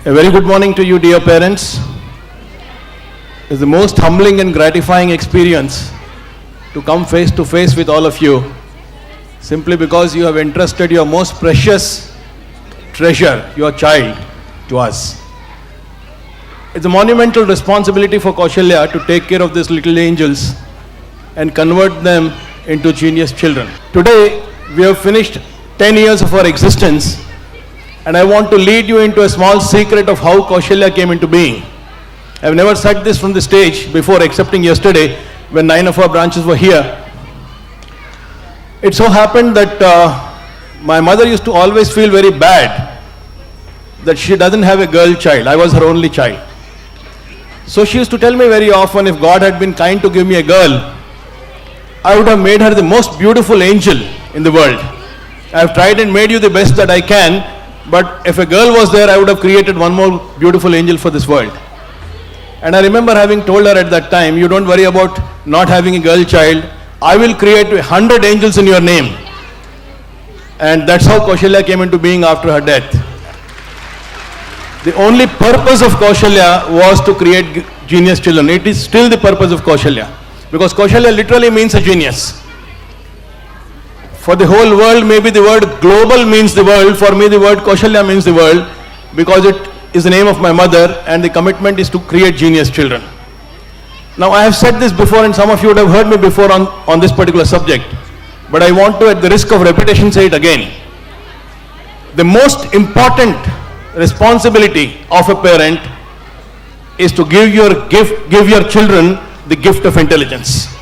A very good morning to you, dear parents. It's the most humbling and gratifying experience to come face to face with all of you, simply because you have entrusted your most precious treasure, your child, to us. It's a monumental responsibility for Kaushalya to take care of these little angels and convert them into genius children. Today, we have finished 10 years of our existence, and I want to lead you into a small secret of how Kaushalya came into being. I've never said this from the stage before, excepting yesterday when 9 of our branches were here. It so happened that my mother used to always feel very bad that she doesn't have a girl child. I was her only child. So she used to tell me very often, if God had been kind to give me a girl, I would have made her the most beautiful angel in the world. I have tried and made you the best that I can, but if a girl was there, I would have created one more beautiful angel for this world. And I remember having told her at that time, you don't worry about not having a girl child. I will create 100 angels in your name. And that's how Kaushalya came into being after her death. The only purpose of Kaushalya was to create genius children. It is still the purpose of Kaushalya, because Kaushalya literally means a genius. For the whole world, maybe the word global means the world. For me, the word Kaushalya means the world, because it is the name of my mother, and the commitment is to create genius children. Now, I have said this before, and some of you would have heard me before on this particular subject, but I want to, at the risk of repetition, say it again. The most important responsibility of a parent is to give your children the gift of intelligence.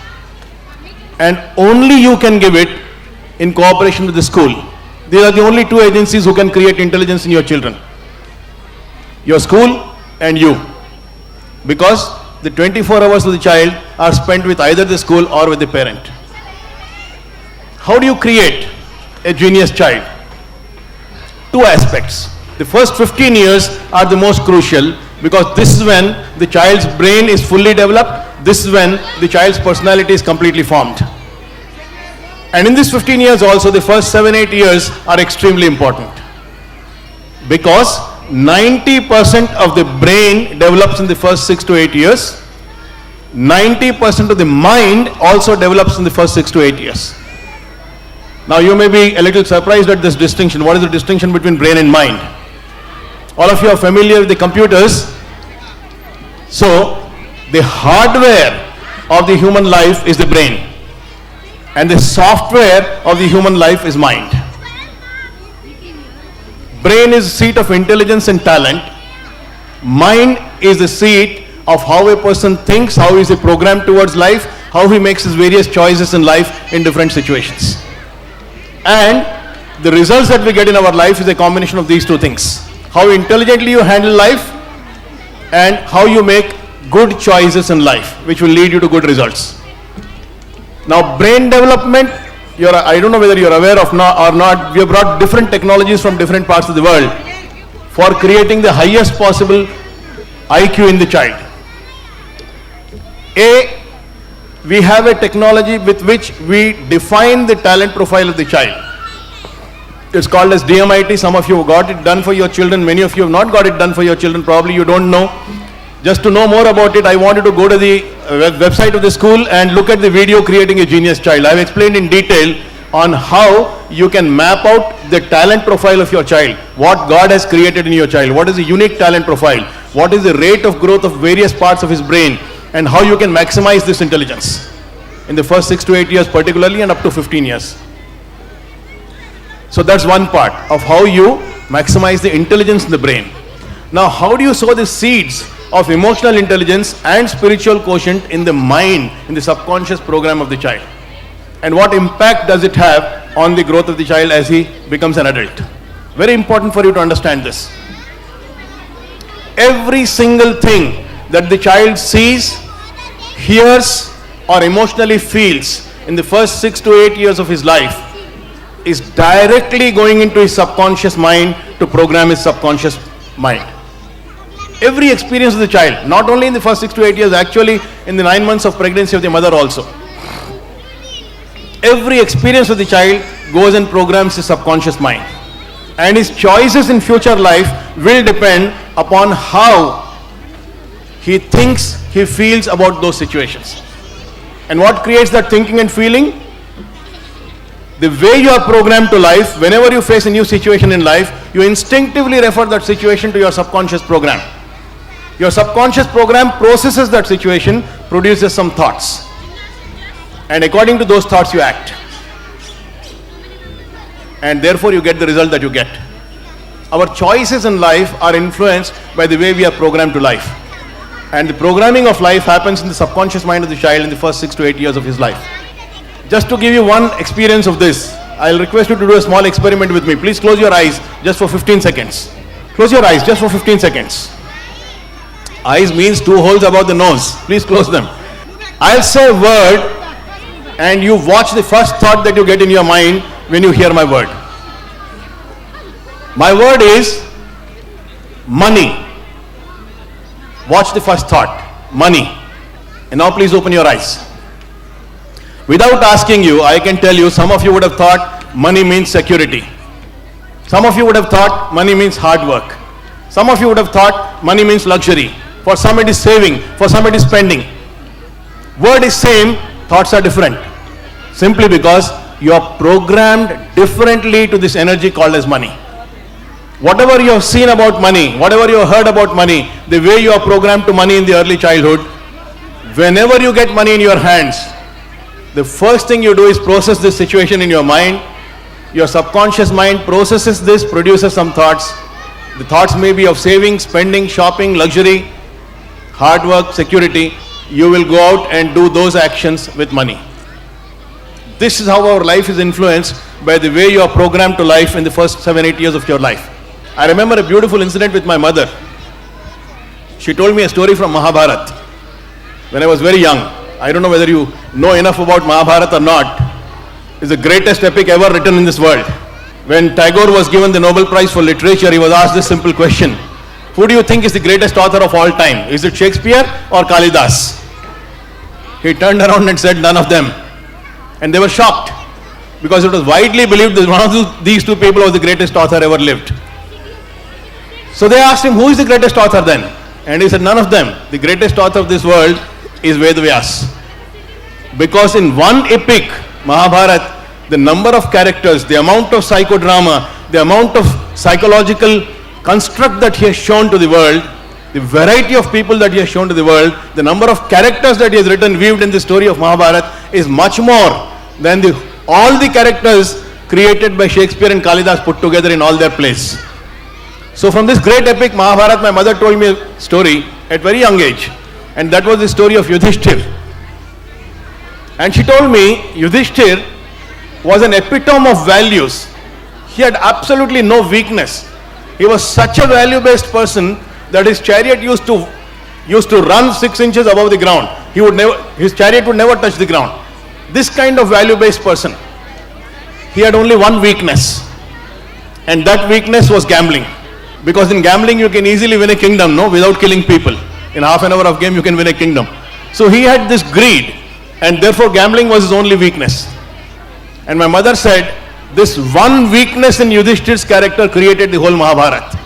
And only you can give it in cooperation with the school. These are the only two agencies who can create intelligence in your children. Your school and you. Because the 24 hours of the child are spent with either the school or with the parent. How do you create a genius child? Two aspects. The first 15 years are the most crucial, because this is when the child's brain is fully developed. This is when the child's personality is completely formed. And in these 15 years also, the first 7-8 years are extremely important, because 90% of the brain develops in the first 6 to 8 years. 90% of the mind also develops in the first 6 to 8 years. Now you may be a little surprised at this distinction. What is the distinction between brain and mind? All of you are familiar with the computers. So the hardware of the human life is the brain, and the software of the human life is mind. Brain is the seat of intelligence and talent. Mind is the seat of how a person thinks, how he is programmed towards life, how he makes his various choices in life in different situations. And the results that we get in our life is a combination of these two things. How intelligently you handle life, and how you make good choices in life, which will lead you to good results. Now, brain development, I don't know whether you're aware of or not, we have brought different technologies from different parts of the world for creating the highest possible IQ in the child. We have a technology with which we define the talent profile of the child. It's called as DMIT. Some of you have got it done for your children. Many of you have not got it done for your children. Probably you don't know. Just to know more about it, I want you to go to the website of the school and look at the video, Creating a Genius Child. I've explained in detail on how you can map out the talent profile of your child, what God has created in your child, what is the unique talent profile, what is the rate of growth of various parts of his brain, and how you can maximize this intelligence in the first 6 to 8 years particularly, and up to 15 years. So that's one part of how you maximize the intelligence in the brain. Now, how do you sow the seeds of emotional intelligence and spiritual quotient in the mind, in the subconscious program of the child? And what impact does it have on the growth of the child as he becomes an adult? Very important for you to understand this. Every single thing that the child sees, hears, or emotionally feels in the first 6 to 8 years of his life is directly going into his subconscious mind to program his subconscious mind. Every experience of the child, not only in the first 6 to 8 years, actually in the 9 months of pregnancy of the mother also. Every experience of the child goes and programs his subconscious mind. And his choices in future life will depend upon how he thinks, he feels about those situations. And what creates that thinking and feeling? The way you are programmed to life, whenever you face a new situation in life, you instinctively refer that situation to your subconscious program. Your subconscious program processes that situation, produces some thoughts. And according to those thoughts, you act. And therefore, you get the result that you get. Our choices in life are influenced by the way we are programmed to life. And the programming of life happens in the subconscious mind of the child in the first 6 to 8 years of his life. Just to give you one experience of this, I'll request you to do a small experiment with me. Please close your eyes just for 15 seconds. Close your eyes just for 15 seconds. Eyes means 2 holes above the nose. Please close them. I'll say a word and you watch the first thought that you get in your mind when you hear my word. My word is money. Watch the first thought, money. And now please open your eyes. Without asking you, I can tell you, some of you would have thought money means security. Some of you would have thought money means hard work. Some of you would have thought money means luxury. For some it is saving, for some it is spending. Word is same, thoughts are different. Simply because you are programmed differently to this energy called as money. Whatever you have seen about money, whatever you have heard about money, the way you are programmed to money in the early childhood, whenever you get money in your hands, the first thing you do is process this situation in your mind. Your subconscious mind processes this, produces some thoughts. The thoughts may be of saving, spending, shopping, luxury, hard work, security. You will go out and do those actions with money. This is how our life is influenced by the way you are programmed to life in the first 7-8 years of your life. I remember a beautiful incident with my mother. She told me a story from Mahabharata when I was very young. I don't know whether you know enough about Mahabharata or not. It's the greatest epic ever written in this world. When Tagore was given the Nobel Prize for Literature, he was asked this simple question: who do you think is the greatest author of all time? Is it Shakespeare or Kalidas? He turned around and said, none of them. And they were shocked, because it was widely believed that one of these two people was the greatest author ever lived. So they asked him, who is the greatest author then? And he said, none of them. The greatest author of this world is Vedavyas. Because in one epic, Mahabharata, the number of characters, the amount of psychodrama, the amount of psychological construct that he has shown to the world, the variety of people that he has shown to the world, the number of characters that he has written, weaved in the story of Mahabharata is much more than all the characters created by Shakespeare and Kalidas put together in all their plays. So from this great epic Mahabharata, my mother told me a story at very young age, and that was the story of Yudhishthir. And she told me Yudhishthir was an epitome of values. He had absolutely no weakness. He was such a value-based person that his chariot used to run 6 inches above the ground. His chariot would never touch the ground. This kind of value-based person. He had only one weakness, and that weakness was gambling. Because in gambling you can easily win a kingdom, no, without killing people. In half an hour of game you can win a kingdom. So he had this greed, and therefore gambling was his only weakness. And my mother said, this one weakness in Yudhishthir's character created the whole Mahabharata.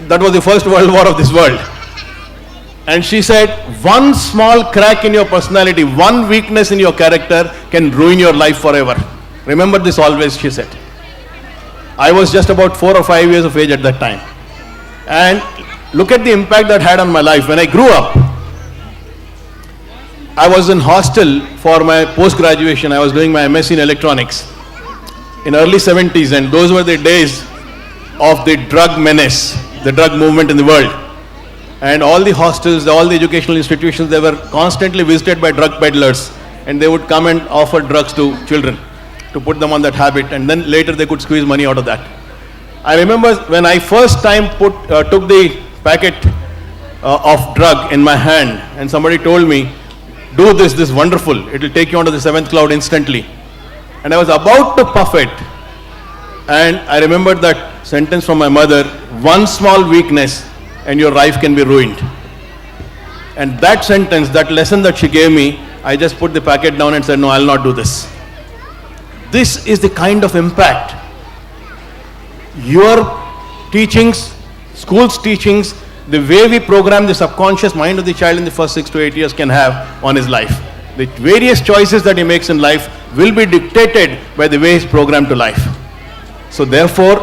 That was the first world war of this world. And she said, one small crack in your personality, one weakness in your character can ruin your life forever. Remember this always, she said. I was just about 4 or 5 years of age at that time. And look at the impact that had on my life. When I grew up, I was in hostel for my post-graduation. I was doing my MSc in electronics in early 70s, and those were the days of the drug menace, the drug movement in the world. And all the hostels, all the educational institutions, they were constantly visited by drug peddlers, and they would come and offer drugs to children to put them on that habit, and then later they could squeeze money out of that. I remember when I first time took the packet of drug in my hand, and somebody told me, do this is wonderful, it will take you onto the 7th cloud instantly. And I was about to puff it, and I remembered that sentence from my mother, one small weakness and your life can be ruined. And that sentence, that lesson that she gave me, I just put the packet down and said, no, I'll not do this. This is the kind of impact your teachings, school's teachings, the way we program the subconscious mind of the child in the first 6 to 8 years can have on his life. The various choices that he makes in life will be dictated by the way he's programmed to life. So therefore,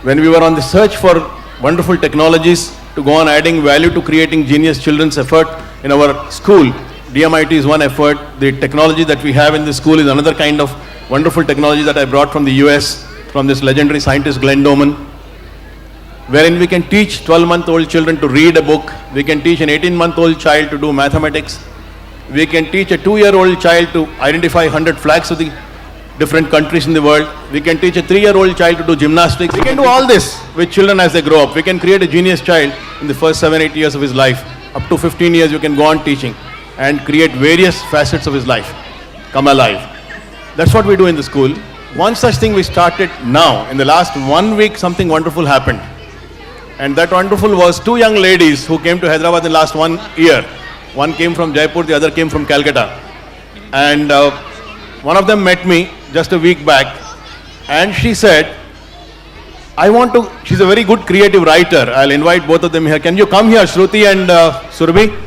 when we were on the search for wonderful technologies to go on adding value to creating genius children's effort in our school, DMIT is one effort. The technology that we have in the school is another kind of wonderful technology that I brought from the US, from this legendary scientist Glenn Doman, wherein we can teach 12-month-old children to read a book, we can teach an 18-month-old child to do mathematics, we can teach a 2-year-old child to identify 100 flags of the different countries in the world, we can teach a 3-year-old child to do gymnastics, we can do all this with children as they grow up. We can create a genius child in the first 7-8 years of his life. Up to 15 years you can go on teaching and create various facets of his life come alive. That's what we do in the school. One such thing we started now. In the last 1 week, something wonderful happened. And that wonderful was 2 young ladies who came to Hyderabad in the last 1 year. One came from Jaipur, the other came from Calcutta. And one of them met me just a week back. And she said, she's a very good creative writer. I'll invite both of them here. Can you come here, Shruti and Surabhi?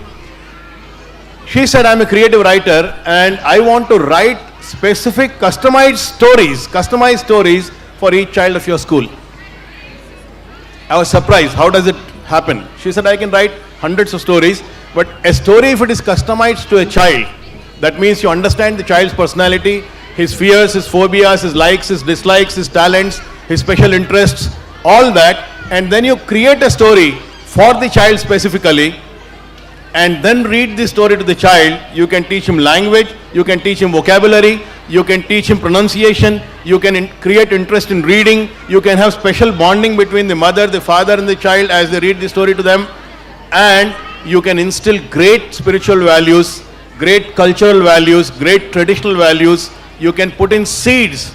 She said, I'm a creative writer and I want to write specific customized stories for each child of your school. I was surprised. How does it happen? She said, I can write hundreds of stories, but a story, if it is customized to a child, that means you understand the child's personality, his fears, his phobias, his likes, his dislikes, his talents, his special interests, all that, and then you create a story for the child specifically, and then read the story to the child. You can teach him language, you can teach him vocabulary, you can teach him pronunciation, you can create interest in reading, you can have special bonding between the mother, the father and the child as they read the story to them, and you can instill great spiritual values, great cultural values, great traditional values. You can put in seeds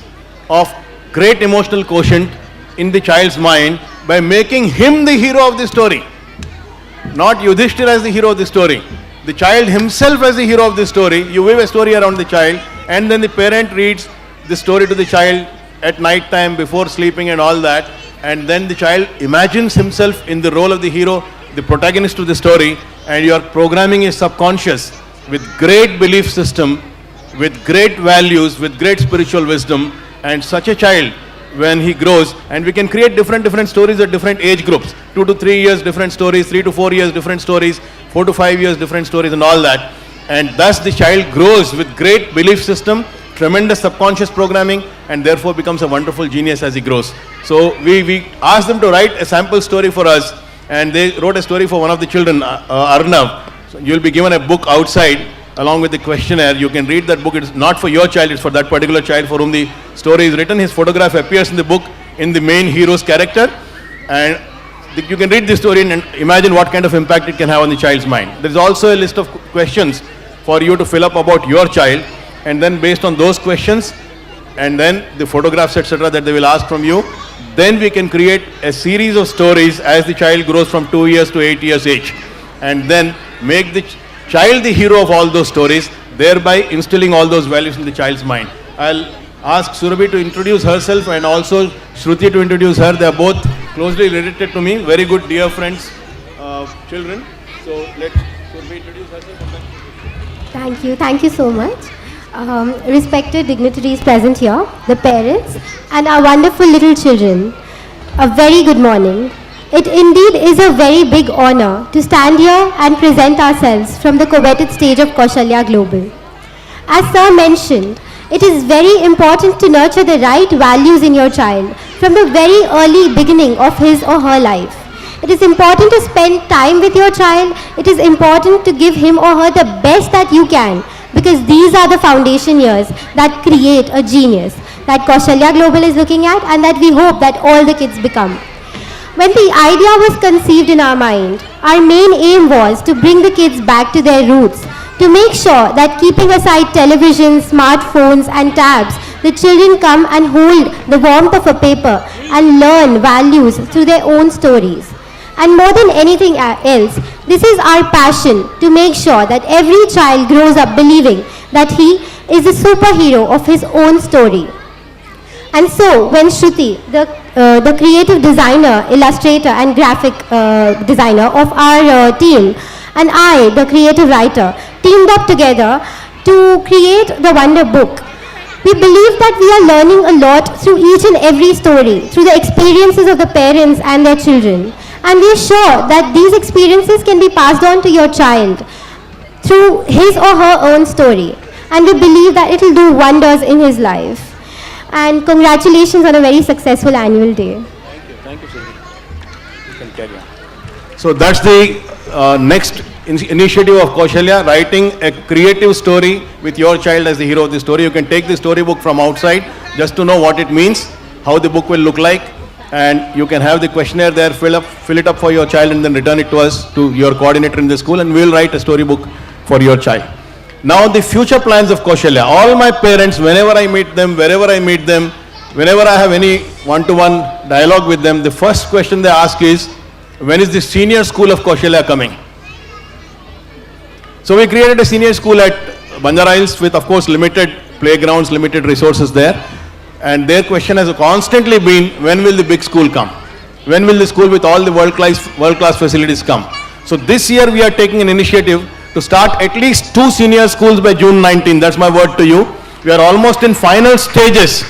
of great emotional quotient in the child's mind by making him the hero of the story. Not Yudhishthira as the hero of the story. The child himself as the hero of the story. You weave a story around the child and then the parent reads the story to the child at night time before sleeping and all that, and then the child imagines himself in the role of the hero, the protagonist of the story, and you are programming his subconscious with great belief system, with great values, with great spiritual wisdom. And such a child, when he grows, and we can create different stories at different age groups, 2 to 3 years different stories, 3 to 4 years different stories, 4 to 5 years different stories and all that. And thus the child grows with great belief system, tremendous subconscious programming, and therefore becomes a wonderful genius as he grows. So we asked them to write a sample story for us, and they wrote a story for one of the children, Arnav. So you'll be given a book outside along with the questionnaire. You can read that book. It's not for your child, it's for that particular child for whom the story is written. His photograph appears in the book in the main hero's character, and you can read the story and imagine what kind of impact it can have on the child's mind. There is also a list of questions for you to fill up about your child, and then based on those questions and then the photographs etc. that they will ask from you, then we can create a series of stories as the child grows from 2 years to 8 years age, and then make the child the hero of all those stories, thereby instilling all those values in the child's mind. I'll ask Surabhi to introduce herself and also Shruti to introduce her. They are both closely related to me, very good dear friends, children. So let Surabhi introduce herself. Thank you so much. Respected dignitaries present here, the parents and our wonderful little children, a very good morning. It indeed is a very big honor to stand here and present ourselves from the coveted stage of Kaushalya Global. As Sir mentioned, it is very important to nurture the right values in your child from the very early beginning of his or her life. It is important to spend time with your child. It is important to give him or her the best that you can, because these are the foundation years that create a genius that Kaushalya Global is looking at and that we hope that all the kids become. When the idea was conceived in our mind, our main aim was to bring the kids back to their roots, to make sure that keeping aside television, smartphones and tabs, the children come and hold the warmth of a paper and learn values through their own stories. And more than anything else, this is our passion to make sure that every child grows up believing that he is a superhero of his own story. And so, when Shruti, the the creative designer, illustrator and graphic designer of our team, and I, the creative writer, teamed up together to create the Wonder Book. We believe that we are learning a lot through each and every story, through the experiences of the parents and their children. And we are sure that these experiences can be passed on to your child through his or her own story. And we believe that it will do wonders in his life. And congratulations on a very successful annual day. Thank you, Sylvie. You can carry on. So that's the next initiative of Kaushalya, writing a creative story with your child as the hero of the story. You can take the storybook from outside just to know what it means, how the book will look like, and you can have the questionnaire there, fill it up for your child and then return it to us, to your coordinator in the school, and we'll write a storybook for your child. Now the future plans of Kaushalya. All my parents, whenever I meet them, wherever I meet them, whenever I have any one-to-one dialogue with them, the first question they ask is, when is the senior school of Kaushalya coming? So we created a senior school at Banjara Hills with, of course, limited playgrounds, limited resources there. And their question has constantly been, when will the big school come? When will the school with all the world-class facilities come? So this year we are taking an initiative to start at least 2 senior schools by June 19. That's my word to you. We are almost in final stages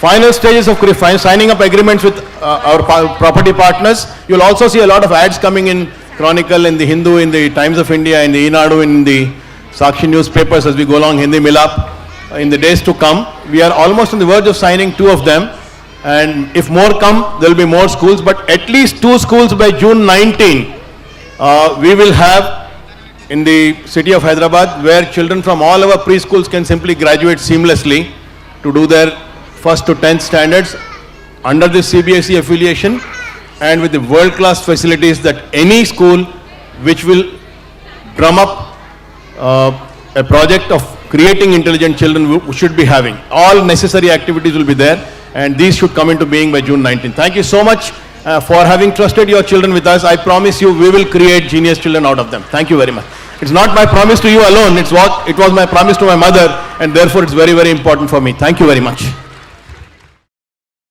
of signing up agreements with our property partners. You'll also see a lot of ads coming in Chronicle, in the Hindu, in the Times of India, in the Enadu, in the Sakshi newspapers as we go along, Hindi Milap. In the days to come, we are almost on the verge of signing 2 of them. And if more come, there will be more schools. But at least 2 schools by June 19, we will have in the city of Hyderabad, where children from all our preschools can simply graduate seamlessly to do their 1st to 10th standards under the CBSE affiliation, and with the world-class facilities that any school which will drum up a project of creating intelligent children should be having. All necessary activities will be there, and these should come into being by June 19. Thank you so much for having trusted your children with us. I promise you we will create genius children out of them. Thank you very much. It's not my promise to you alone, it was my promise to my mother, and therefore it's very, very important for me. Thank you very much.